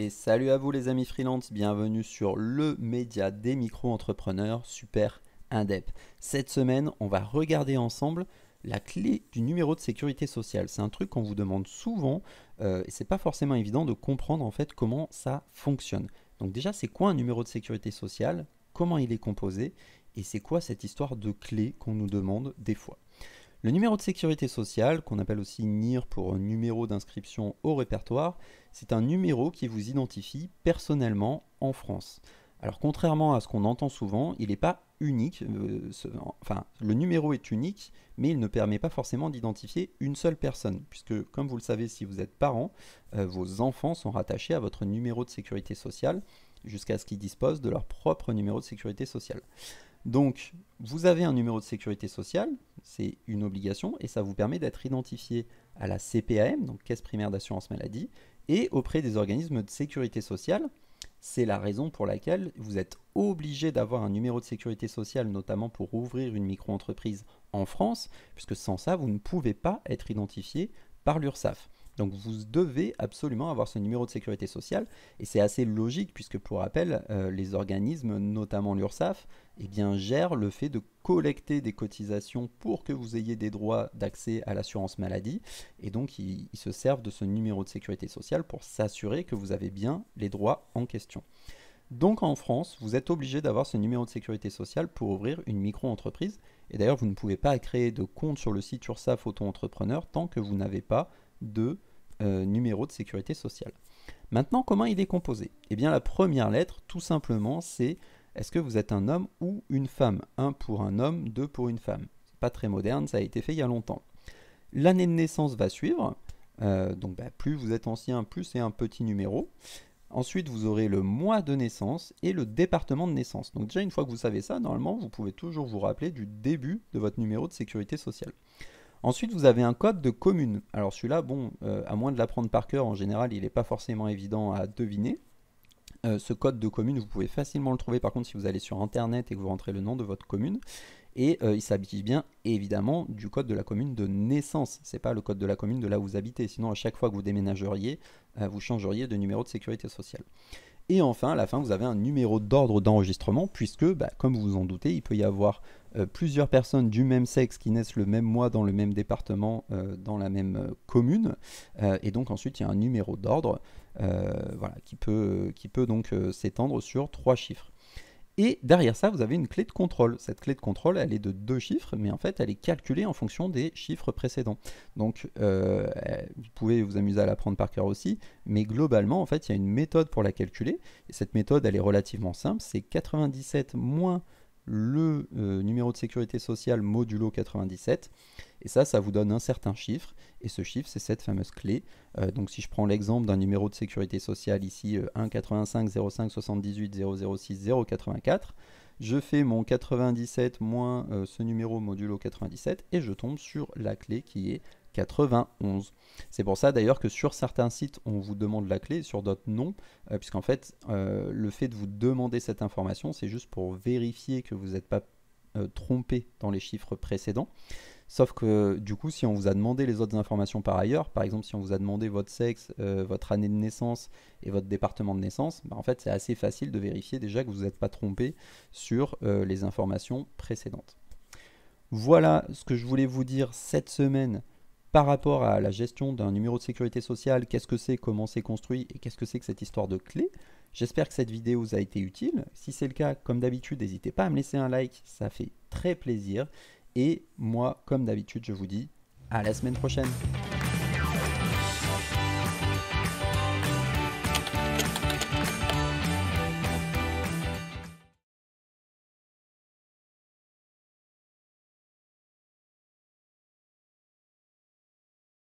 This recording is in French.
Et salut à vous les amis freelance, bienvenue sur le média des micro-entrepreneurs Super Indep. Cette semaine, on va regarder ensemble la clé du numéro de sécurité sociale. C'est un truc qu'on vous demande souvent et c'est pas forcément évident de comprendre en fait comment ça fonctionne. Donc déjà, c'est quoi un numéro de sécurité sociale? Comment il est composé? Et c'est quoi cette histoire de clé qu'on nous demande des fois? Le numéro de sécurité sociale, qu'on appelle aussi NIR pour numéro d'inscription au répertoire, c'est un numéro qui vous identifie personnellement en France. Alors contrairement à ce qu'on entend souvent, il n'est pas unique, le numéro est unique, mais il ne permet pas forcément d'identifier une seule personne, puisque comme vous le savez, si vous êtes parent, vos enfants sont rattachés à votre numéro de sécurité sociale jusqu'à ce qu'ils disposent de leur propre numéro de sécurité sociale. Donc, vous avez un numéro de sécurité sociale, c'est une obligation, et ça vous permet d'être identifié à la CPAM, donc Caisse primaire d'assurance maladie, et auprès des organismes de sécurité sociale. C'est la raison pour laquelle vous êtes obligé d'avoir un numéro de sécurité sociale, notamment pour ouvrir une micro-entreprise en France, puisque sans ça, vous ne pouvez pas être identifié par l'URSSAF. Donc vous devez absolument avoir ce numéro de sécurité sociale et c'est assez logique puisque pour rappel, les organismes, notamment l'URSSAF, gèrent le fait de collecter des cotisations pour que vous ayez des droits d'accès à l'assurance maladie et donc ils se servent de ce numéro de sécurité sociale pour s'assurer que vous avez bien les droits en question. Donc en France, vous êtes obligé d'avoir ce numéro de sécurité sociale pour ouvrir une micro-entreprise et d'ailleurs vous ne pouvez pas créer de compte sur le site URSSAF auto-entrepreneur tant que vous n'avez pas de numéro de sécurité sociale. Maintenant, comment il est composé? Eh bien, la première lettre, tout simplement, c'est est-ce que vous êtes un homme ou une femme? 1 pour un homme, 2 pour une femme. C'est pas très moderne, ça a été fait il y a longtemps. L'année de naissance va suivre, donc plus vous êtes ancien, plus c'est un petit numéro. Ensuite, vous aurez le mois de naissance et le département de naissance. Donc déjà, une fois que vous savez ça, normalement, vous pouvez toujours vous rappeler du début de votre numéro de sécurité sociale. Ensuite, vous avez un code de commune. Alors celui-là, à moins de l'apprendre par cœur, en général, il n'est pas forcément évident à deviner. Ce code de commune, vous pouvez facilement le trouver par contre si vous allez sur Internet et que vous rentrez le nom de votre commune. Et il s'agit bien évidemment du code de la commune de naissance. Ce n'est pas le code de la commune de là où vous habitez. Sinon, à chaque fois que vous déménageriez, vous changeriez de numéro de sécurité sociale. Et enfin, à la fin, vous avez un numéro d'ordre d'enregistrement, puisque, comme vous vous en doutez, il peut y avoir plusieurs personnes du même sexe qui naissent le même mois dans le même département, dans la même commune. Et donc ensuite, il y a un numéro d'ordre qui peut donc s'étendre sur 3 chiffres. Et derrière ça, vous avez une clé de contrôle. Cette clé de contrôle, elle est de 2 chiffres, mais en fait, elle est calculée en fonction des chiffres précédents. Donc, vous pouvez vous amuser à l'apprendre par cœur aussi, mais globalement, en fait, il y a une méthode pour la calculer. Et cette méthode, elle est relativement simple. C'est 97 moins le numéro de sécurité sociale modulo 97. Et ça vous donne un certain chiffre. Et ce chiffre, c'est cette fameuse clé. Donc si je prends l'exemple d'un numéro de sécurité sociale ici, 1 85 05 78 006 084, je fais mon 97 moins ce numéro modulo 97 et je tombe sur la clé qui est 91. C'est pour ça d'ailleurs que sur certains sites, on vous demande la clé, sur d'autres non, puisqu'en fait, le fait de vous demander cette information, c'est juste pour vérifier que vous n'êtes pas trompé dans les chiffres précédents. Sauf que du coup, si on vous a demandé les autres informations par ailleurs, par exemple si on vous a demandé votre sexe, votre année de naissance et votre département de naissance, en fait c'est assez facile de vérifier déjà que vous n'êtes pas trompé sur les informations précédentes. Voilà ce que je voulais vous dire cette semaine par rapport à la gestion d'un numéro de sécurité sociale, qu'est-ce que c'est, comment c'est construit et qu'est-ce que c'est que cette histoire de clé. J'espère que cette vidéo vous a été utile. Si c'est le cas, comme d'habitude, n'hésitez pas à me laisser un like, ça fait très plaisir. Et moi, comme d'habitude, je vous dis à la semaine prochaine.